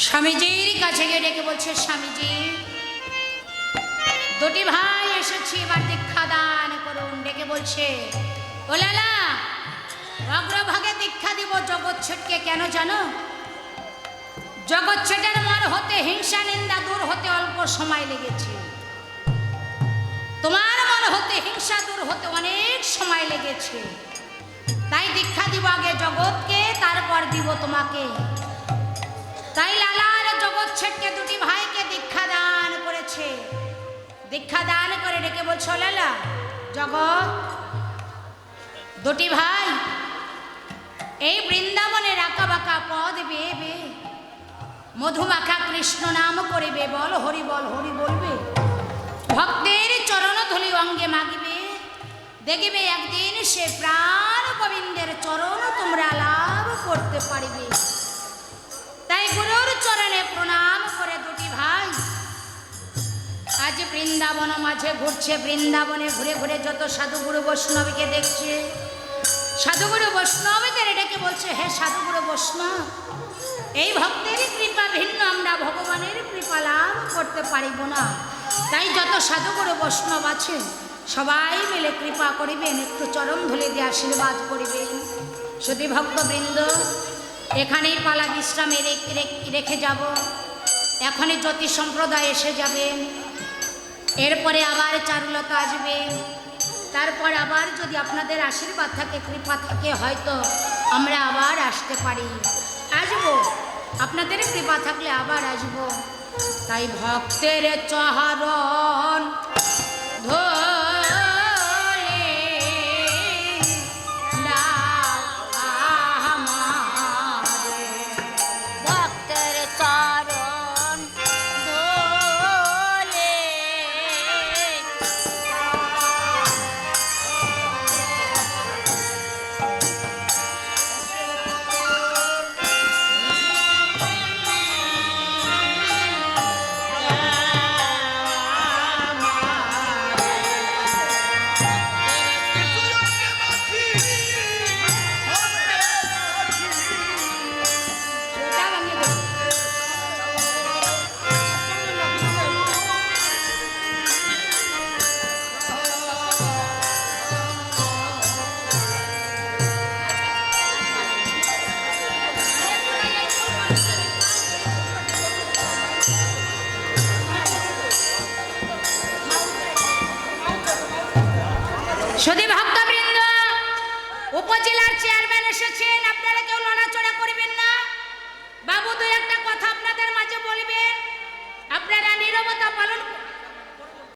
স্বামীজির কাছে গিয়ে ডেকে বলছে, স্বামীজি দুটি ভাই এসেছি, এবার দীক্ষা দান করুন। ডেকে বলছে, ও লালা, অগ্রভাগে দীক্ষা দিব জগৎছেদকে। কেন জানো? জগৎছেদের মন হতে হিংসা নিন্দা দূর হতে অল্প সময় লেগেছে, তোমার মন হতে হিংসা দূর হতে অনেক সময় লেগেছে। তাই দীক্ষা দিব আগে জগৎকে, তারপর দিব তোমাকে। তাই লালার জগৎছেদকে দুটি ভাইকে দীক্ষা দান করেছে। দীক্ষা দান করে ডেকে বলছো, লালা, জগৎ, দুটি ভাই এই বৃন্দাবনের আঁকা বাঁকা পদ বেয়ে বেয়ে মধুমাখা কৃষ্ণ নাম করিবে, বল হরি বল, হরি বলবে, ভক্তের চরণ ধুলি অঙ্গে মাগিবে, দেখিবে একদিন সে প্রাণ গোবিন্দের চরণ তোমরা লাভ করতে পারিবে। তাই গুরুর চরণে প্রণাম করে দুটি ভাই আজ বৃন্দাবন মাঝে ঘুরছে। বৃন্দাবনে ঘুরে ঘুরে যত সাধুগুরু বৈষ্ণবকে দেখছে, সাধুগুরু বৈষ্ণবদের ডেকে বলছে, হে সাধুগুরু বৈষ্ণব, এই ভক্তের কৃপা ভিন্ন আমরা ভগবানের কৃপা লাভ করতে পারিব না। তাই যত সাধুগুরু বৈষ্ণব আছে সবাই মিলে কৃপা করিবেন, একটু চরণ ধুলে দিয়ে আশীর্বাদ করিবেন। শুধু ভক্তবৃন্দ, এখানেই পালা বিশ্রামে রেখে যাব। এখনই জ্যোতি সম্প্রদায় এসে যাবেন, এরপরে আবার চারুলতা আসবে, তারপর আবার যদি আপনাদের আশীর্বাদ থাকে, কৃপা থাকে, হয়তো আমরা আবার আসতে পারি, আসবো, আপনাদের কৃপা থাকলে আবার আসবো। তাই ভক্তের চরণ শুধু ভক্তবৃন্দ, উপজেলার চেয়ারম্যান এসেছেন, আপনারা কেউ লড়াচড়া করবেন না। বাবু দুই একটা কথা আপনাদের মাঝে বলবেন, আপনারা নীরবতা